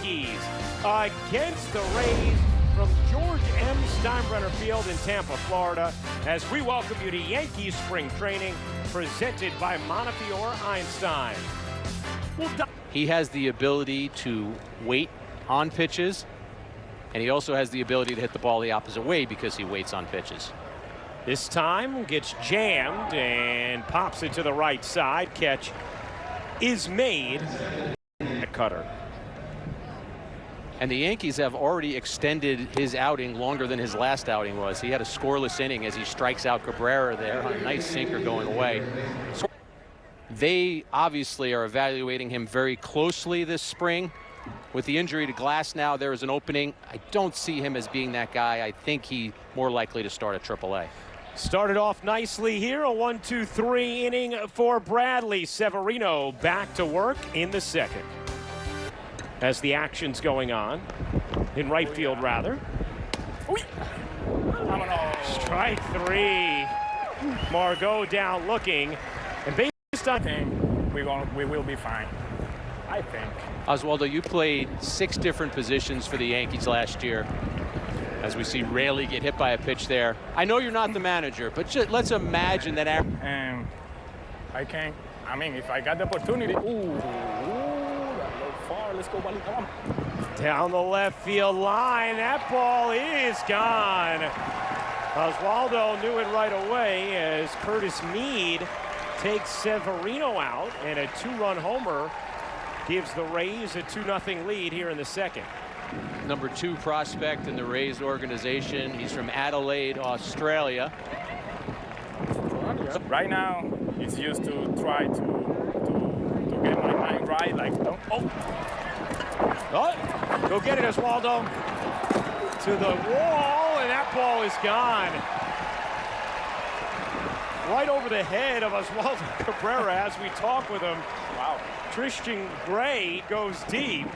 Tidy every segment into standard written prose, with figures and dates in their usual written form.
Yankees against the Rays from George M. Steinbrenner Field in Tampa, Florida, as we welcome you to Yankees Spring Training presented by Montefiore Einstein. He has the ability to wait on pitches, and he also has the ability to hit the ball the opposite way because he waits on pitches. This time gets jammed and pops it to the right side. Catch is made. Cutter. And the Yankees have already extended his outing longer than his last outing was. He had a scoreless inning as he strikes out Cabrera there on a nice sinker going away. So they obviously are evaluating him very closely this spring. With the injury to Glass now, there is an opening. I don't see him as being that guy. I think he's more likely to start at AAA. Started off nicely here, a 1-2-3 inning for Bradley. Severino back to work in the second. As the action's going on, in right field rather. Strike three. Margot down looking, and based on we will be fine, I think. Oswaldo, you played 6 different positions for the Yankees last year. As we see Raley get hit by a pitch there. I know you're not the manager, but just, let's imagine that. And I can't. I mean, if I got the opportunity, that low far. Let's go, buddy. Come on. Down the left field line. That ball is gone. Oswaldo knew it right away as Curtis Mead takes Severino out, and a 2-run homer gives the Rays a 2-0 lead here in the second. Number 2 prospect in the Rays organization. He's from Adelaide, Australia. Right now, it's used to try to get my mind right. Like, oh, go get it, Oswaldo. To the wall, and that ball is gone. Right over the head of Oswaldo Cabrera as we talk with him. Wow. Christian Gray goes deep.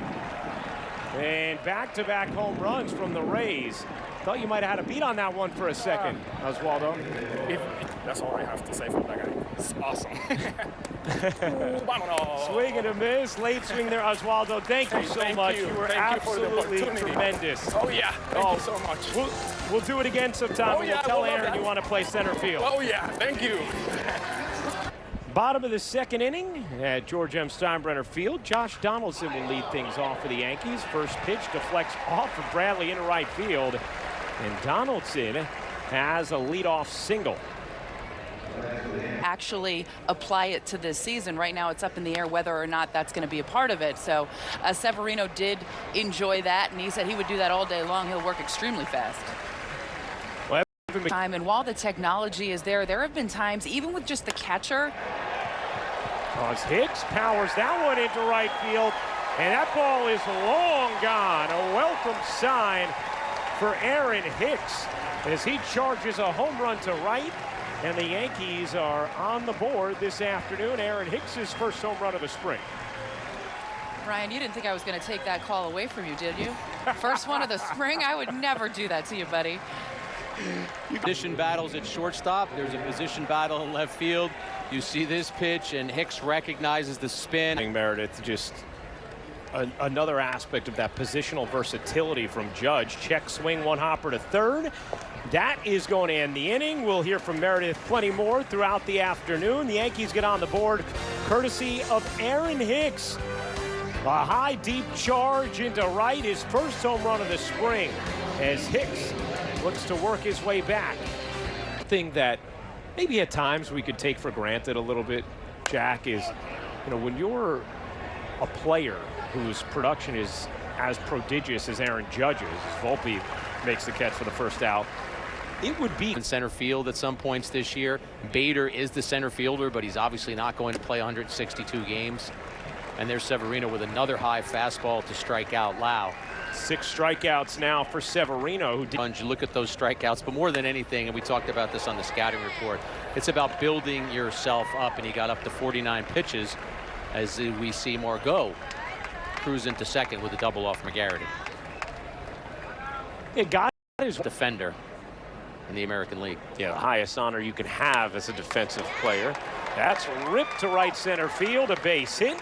And back-to-back home runs from the Rays. Thought you might have had a beat on that one for a second, Oswaldo. That's all I have to say for that guy. It's awesome. Swing and a miss. Late swing there, Oswaldo. Thank you so much. You were absolutely tremendous. Oh, yeah. Thank you so much. We'll do it again sometime. Yeah, we'll tell Aaron you want to play center field. Oh, yeah. Thank you. Bottom of the second inning at George M. Steinbrenner Field. Josh Donaldson will lead things off for the Yankees. First pitch deflects off of Bradley into right field. And Donaldson has a leadoff single. Actually apply it to this season. Right now it's up in the air whether or not that's going to be a part of it. So Severino did enjoy that, and he said he would do that all day long. He'll work extremely fast. And while the technology is there, there have been times, even with just the catcher. As Hicks powers that one into right field, and that ball is long gone. A welcome sign for Aaron Hicks as he charges a home run to right, and the Yankees are on the board this afternoon. Aaron Hicks' first home run of the spring. Ryan, you didn't think I was going to take that call away from you, did you? First one of the spring? I would never do that to you, buddy. Position battles at shortstop. There's a position battle in left field. You see this pitch, and Hicks recognizes the spin. Meredith, just another aspect of that positional versatility from Judge. Check swing, one hopper to third. That is going to end the inning. We'll hear from Meredith plenty more throughout the afternoon. The Yankees get on the board courtesy of Aaron Hicks. A high, deep charge into right, his first home run of the spring, as Hicks looks to work his way back. Thing that maybe at times we could take for granted a little bit, Jack, is, when you're a player whose production is as prodigious as Aaron Judge's, as Volpe makes the catch for the first out, it would be in center field at some points this year. Bader is the center fielder, but he's obviously not going to play 162 games. And there's Severino with another high fastball to strike out Lau. 6 strikeouts now for Severino. You look at those strikeouts, but more than anything, and we talked about this on the scouting report, it's about building yourself up, and he got up to 49 pitches as we see Margot cruise into second with a double off McGarity. It got his defender in the American League. Yeah, the highest honor you can have as a defensive player. That's ripped to right center field, a base hit.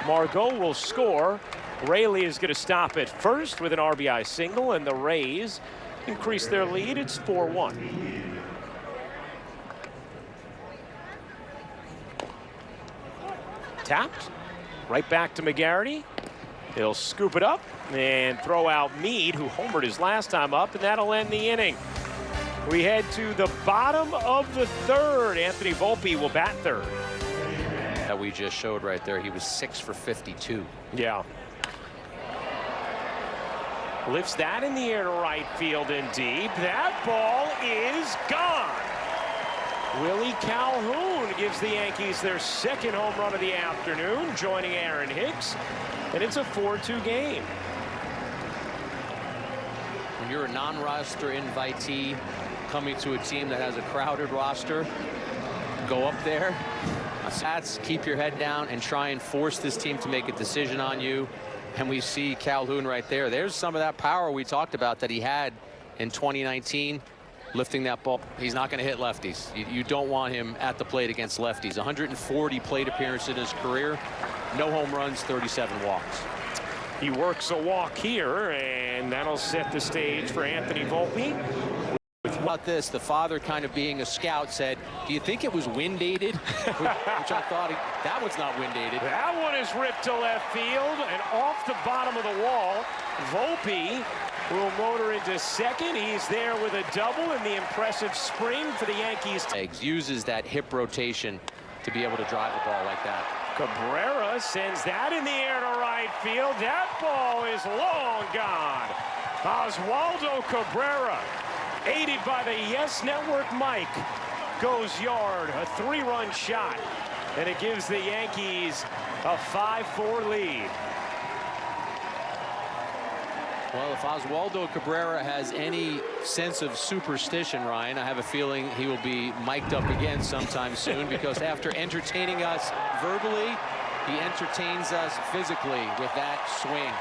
Margot will score. Rayleigh is going to stop at first with an RBI single, and the Rays increase their lead. It's 4-1. Tapped. Right back to McGarity. He'll scoop it up and throw out Meade, who homered his last time up, and that'll end the inning. We head to the bottom of the third. Anthony Volpe will bat third. That we just showed right there, he was 6 for 52. Yeah. Lifts that in the air to right field and deep. That ball is gone. Willie Calhoun gives the Yankees their second home run of the afternoon, joining Aaron Hicks, and it's a 4-2 game. When you're a non-roster invitee coming to a team that has a crowded roster, go up there, keep your head down and try and force this team to make a decision on you. And we see Calhoun right there. There's some of that power we talked about that he had in 2019, lifting that ball. He's not going to hit lefties. You don't want him at the plate against lefties. 140 plate appearances in his career, no home runs, 37 walks. He works a walk here, and that'll set the stage for Anthony Volpe. About this, the father, kind of being a scout, said, do you think it was wind aided? Which I thought, that one's not wind aided. That one is ripped to left field and off the bottom of the wall. Volpe will motor into second. He's there with a double, and the impressive spring for the Yankees. Uses that hip rotation to be able to drive a ball like that. Cabrera sends that in the air to right field. That ball is long gone. Oswaldo Cabrera, aided by the Yes Network mic, goes yard, a 3-run shot, and it gives the Yankees a 5-4 lead. Well, if Oswaldo Cabrera has any sense of superstition, Ryan, I have a feeling he will be mic'd up again sometime soon, because after entertaining us verbally, he entertains us physically with that swing.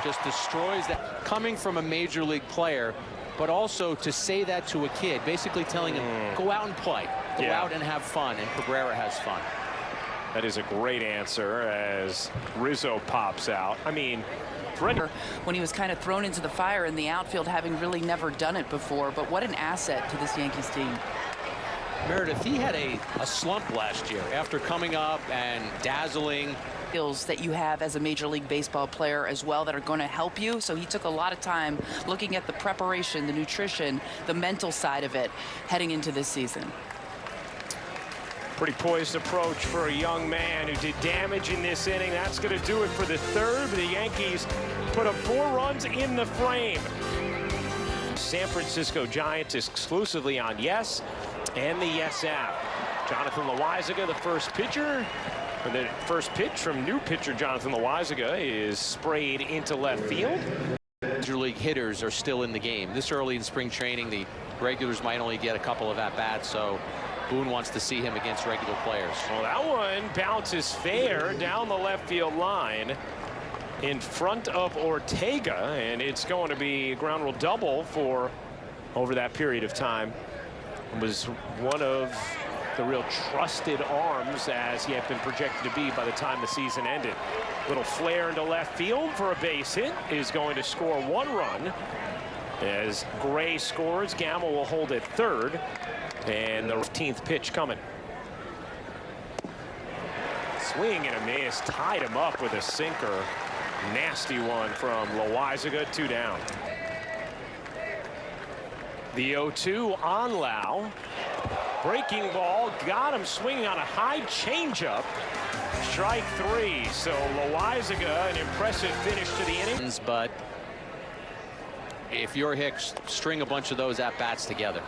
Just destroys that. Coming from a major league player, but also to say that to a kid, basically telling him, go out and play, go out and have fun, and Cabrera has fun. That is a great answer as Rizzo pops out. I mean, when he was kind of thrown into the fire in the outfield, having really never done it before, but what an asset to this Yankees team. Meredith, he had a slump last year after coming up and dazzling. Skills that you have as a Major League Baseball player as well that are going to help you. So he took a lot of time looking at the preparation, the nutrition, the mental side of it heading into this season. Pretty poised approach for a young man who did damage in this inning. That's going to do it for the third. The Yankees put up 4 runs in the frame. San Francisco Giants exclusively on Yes and the Yes app. Jonathan Loaisiga, the first pitcher. And the first pitch from new pitcher Jonathan Loaisiga is sprayed into left field. Major league hitters are still in the game. This early in spring training, the regulars might only get a couple of at-bats, so Boone wants to see him against regular players. Well, that one bounces fair down the left field line in front of Ortega, and it's going to be a ground rule double for over that period of time. It was one of the real trusted arms as he had been projected to be by the time the season ended. Little flare into left field for a base hit is going to score 1 run. As Gray scores, Gamble will hold at third, and the 15th pitch coming. Swing and a miss, tied him up with a sinker. Nasty one from Loaisiga, 2 down. The 0-2 on Lau. Breaking ball, got him swinging on a high changeup. Strike 3. So Loaisiga, an impressive finish to the inning. But if you're Hicks, string a bunch of those at-bats together.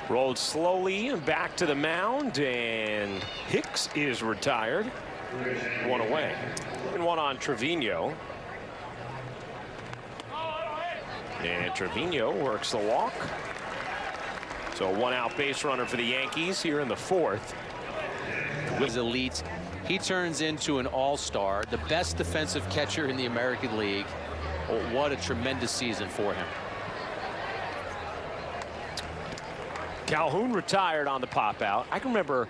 Rolled slowly back to the mound, and Hicks is retired. 1 away. And 1 on Trevino. And Trevino works the walk. So a 1-out base runner for the Yankees here in the 4th. With elite, he turns into an all-star, the best defensive catcher in the American League. Oh, what a tremendous season for him. Calhoun retired on the pop out. I can remember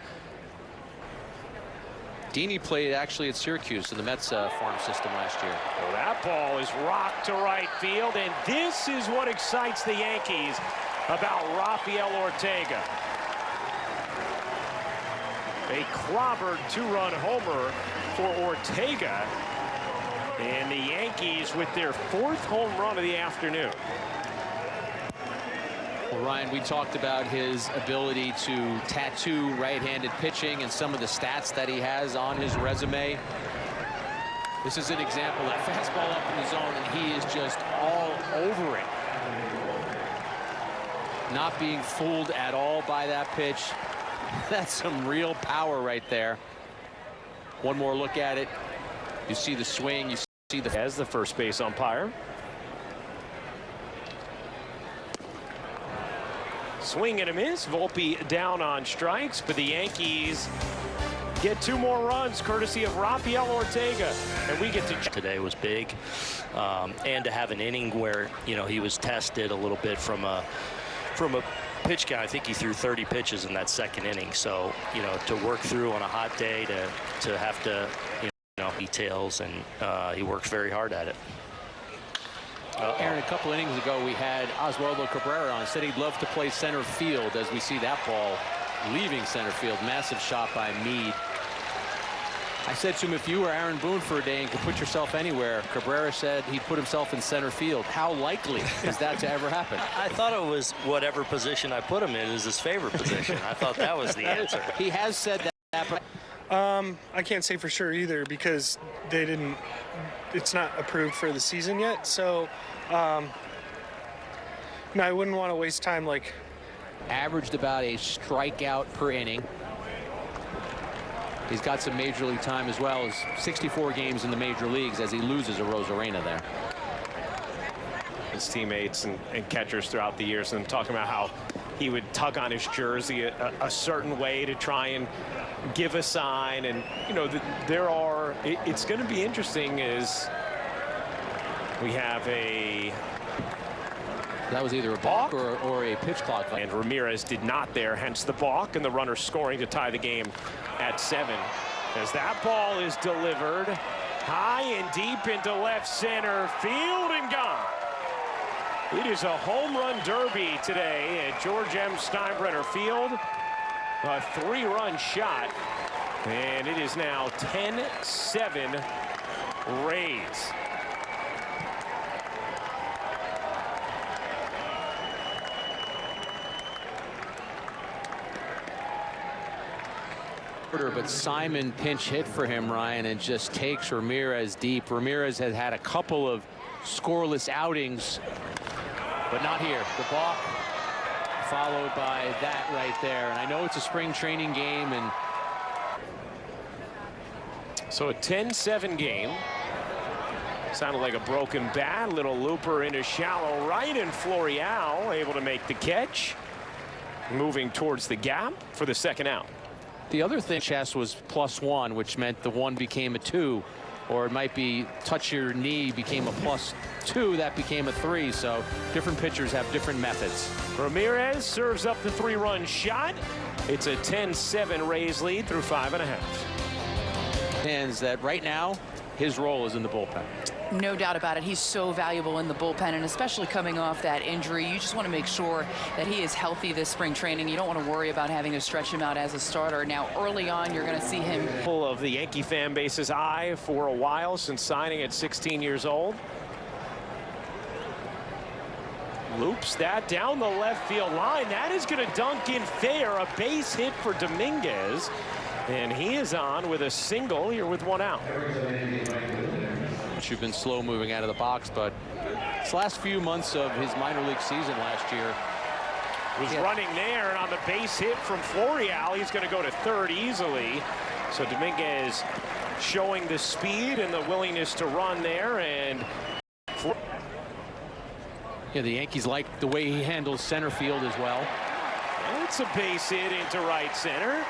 Dini played actually at Syracuse in the Mets farm system last year. Well, that ball is rocked to right field, and this is what excites the Yankees about Rafael Ortega. A clobbered two-run homer for Ortega, and the Yankees with their 4th home run of the afternoon. Well, Ryan, we talked about his ability to tattoo right-handed pitching and some of the stats that he has on his resume. This is an example. That fastball up in the zone, and he is just all over it. Not being fooled at all by that pitch. That's some real power right there. One more look at it. You see the swing. You see the... As the first base umpire. Swing and a miss. Volpe down on strikes, but the Yankees get 2 more runs courtesy of Rafael Ortega, and we get to... Today was big, and to have an inning where, you know, he was tested a little bit from a pitch count. I think he threw 30 pitches in that 2nd inning. So, you know, to work through on a hot day, to have to, you know, details, and he worked very hard at it. Aaron, a couple innings ago, we had Oswaldo Cabrera on. Said he'd love to play center field as we see that ball leaving center field. Massive shot by Meade. I said to him, if you were Aaron Boone for a day and could put yourself anywhere, Cabrera said he'd put himself in center field. How likely is that to ever happen? I thought it was whatever position I put him in is his favorite position. I thought that was the answer. He has said that, but... I can't say for sure either, because they didn't, it's not approved for the season yet. So, no, I wouldn't want to waste time. Like, averaged about a strikeout per inning. He's got some major league time as well, as 64 games in the major leagues as he loses a Rosarena there. His teammates and catchers throughout the years, and talking about how he would tug on his jersey a certain way to try and give a sign. And, you know, there are, it's going to be interesting as we have a... That was either a balk or a pitch clock. And Ramirez did not there, hence the balk, and the runner scoring to tie the game at 7. As that ball is delivered high and deep into left center field and gone. It is a home run derby today at George M. Steinbrenner Field. A 3-run shot, and it is now 10-7 Rays. But Simon pinch hit for him, Ryan, and just takes Ramirez deep. Ramirez has had a couple of scoreless outings, but not here. The balk followed by that right there. And I know it's a spring training game, and so a 10-7 game. Sounded like a broken bat. Little looper into shallow right, and Florial able to make the catch, moving towards the gap for the 2nd out. The other thing, chess was +1, which meant the 1 became a 2, or it might be touch your knee became a +2, that became a 3. So different pitchers have different methods. Ramirez serves up the 3-run shot. It's a 10-7 Rays lead through 5.5. And that right now, his role is in the bullpen. No doubt about it. He's so valuable in the bullpen, and especially coming off that injury. You just want to make sure that he is healthy this spring training. You don't want to worry about having to stretch him out as a starter. Now, early on, you're going to see him. Full of the Yankee fan base's eye for a while since signing at 16 years old. Loops that down the left field line. That is going to dunk in fair. A base hit for Dominguez. And he is on with a single here with 1 out. You've been slow moving out of the box, but this last few months of his minor league season last year was running there, and on the base hit from Florial, he's going to go to 3rd easily. So Dominguez showing the speed and the willingness to run there, and yeah, the Yankees like the way he handles center field as well. It's a base hit into right center.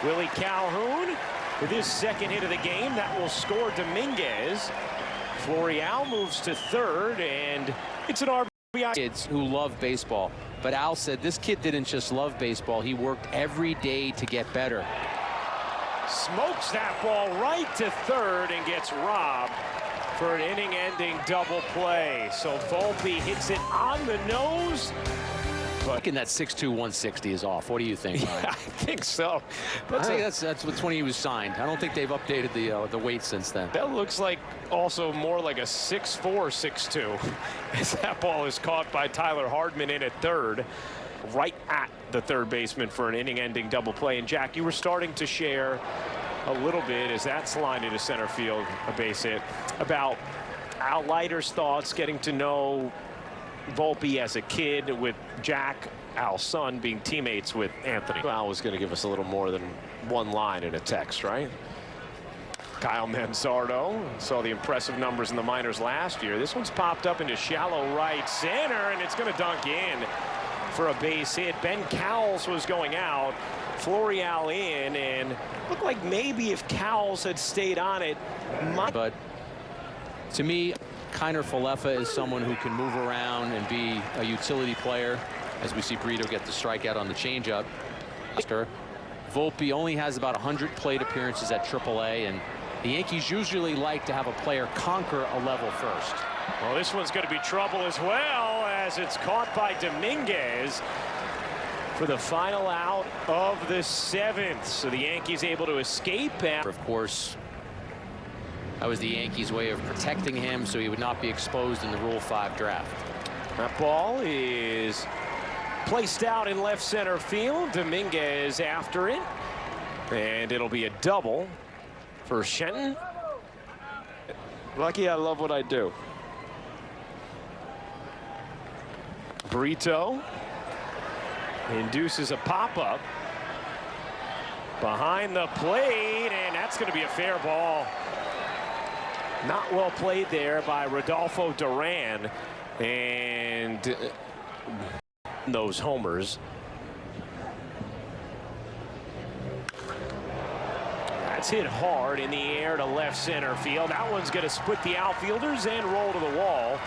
Willie Calhoun with his 2nd hit of the game. That will score Dominguez. Florial moves to 3rd, and it's an RBI. Kids who love baseball. But Al said this kid didn't just love baseball. He worked every day to get better. smokes that ball right to third and gets robbed for an inning-ending double play. So Volpe hits it on the nose. But that 6'2", 160 is off. What do you think, Ryan? Yeah, I think so. I think that's when he was signed. I don't think they've updated the weight since then. That looks like also more like a 6'4", 6'2", as that ball is caught by Tyler Hardman in at third, right at the third baseman for an inning-ending double play. And Jack, you were starting to share a little bit as that's lined into center field, a base hit, about Al Leiter's thoughts, getting to know Volpe as a kid, with Jack, Al's son, being teammates with Anthony. Al was going to give us a little more than one line in a text, right? Kyle Manzardo saw the impressive numbers in the minors last year. This one's popped up into shallow right center, and it's going to dunk in for a base hit. Ben Cowles was going out, Florial in, and looked like maybe if Cowles had stayed on it. But to me, Kiner Falefa is someone who can move around and be a utility player, as we see Brito get the strikeout on the changeup. Volpe only has about 100 plate appearances at AAA, and the Yankees usually like to have a player conquer a level first. Well, this one's going to be trouble as well, as it's caught by Dominguez for the final out of the seventh. So the Yankees able to escape. Of course, that was the Yankees' way of protecting him so he would not be exposed in the Rule 5 draft. That ball is placed out in left center field. Dominguez after it, and it'll be a double for Shenton. Lucky I love what I do. Brito induces a pop-up behind the plate, and that's going to be a fair ball. Not well played there by Rodolfo Duran, and those homers. That's hit hard in the air to left center field. That one's going to split the outfielders and roll to the wall.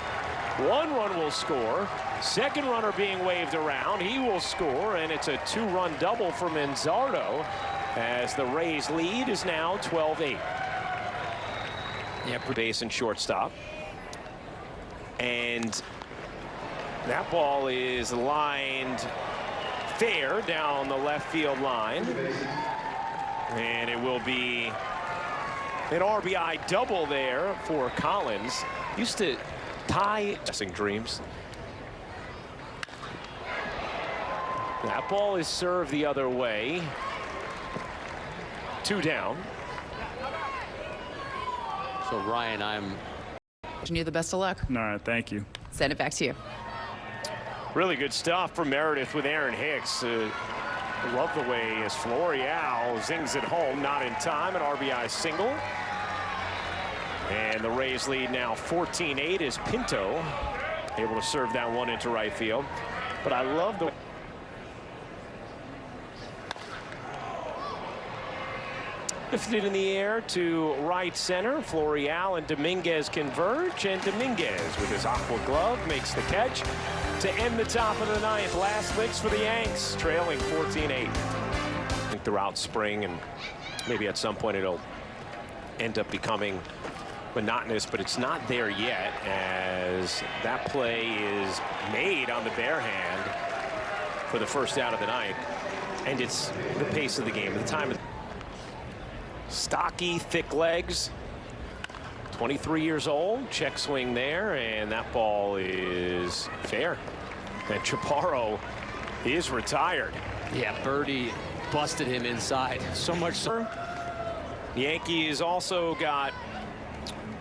One run will score. Second runner being waved around. He will score, and it's a two-run double for Manzardo, as the Rays lead is now 12-8. Yeah, base and shortstop. And that ball is lined fair down the left field line. And it will be an RBI double there for Collins. Used to tie guessing dreams. That ball is served the other way. Two down. So, Ryan, I'm wishing you the best of luck. All right, thank you. Send it back to you. Really good stuff from Meredith with Aaron Hicks. Love the way as Florial zings it home, not in time, an RBI single. And the Rays lead now 14-8 as Pinto able to serve that one into right field. But I love the lifted in the air to right center. Florial and Dominguez converge, and Dominguez with his aqua glove makes the catch to end the top of the ninth. Last licks for the Yanks, trailing 14-8. Throughout spring, and maybe at some point it'll end up becoming monotonous, but it's not there yet, as that play is made on the bare hand for the first out of the ninth. And it's the pace of the game, the time of stocky, thick legs, 23 years old, check swing there, and that ball is fair. And Chaparro is retired. Yeah, Birdie busted him inside. So much so. Yankees also got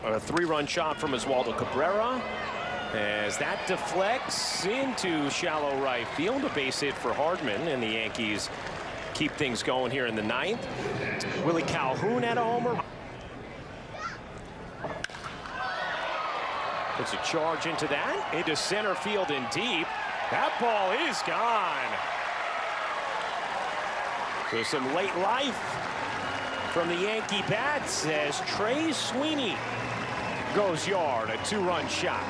a three-run shot from Oswaldo Cabrera, as that deflects into shallow right field. A base hit for Hardman, and the Yankees keep things going here in the ninth. Willie Calhoun had a homer. Puts a charge into that, into center field and deep. That ball is gone. So some late life from the Yankee bats as Trey Sweeney goes yard, a two-run shot.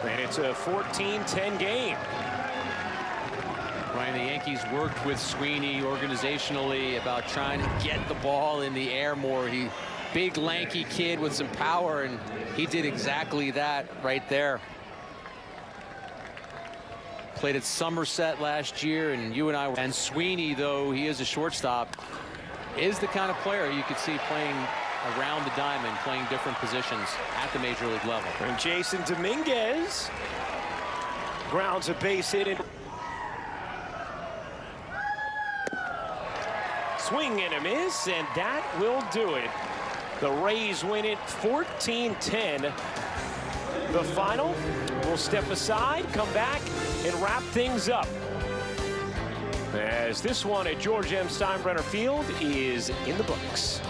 And it's a 14-10 game. Ryan, the Yankees worked with Sweeney organizationally about trying to get the ball in the air more. Big, lanky kid with some power, and he did exactly that right there. Played at Somerset last year, and and Sweeney, though he is a shortstop, is the kind of player you could see playing around the diamond, playing different positions at the major league level. And Jason Dominguez grounds a base hit in. Swing and a miss, and that will do it. The Rays win it 14-10. The final. We'll step aside, come back, and wrap things up, as this one at George M. Steinbrenner Field is in the books.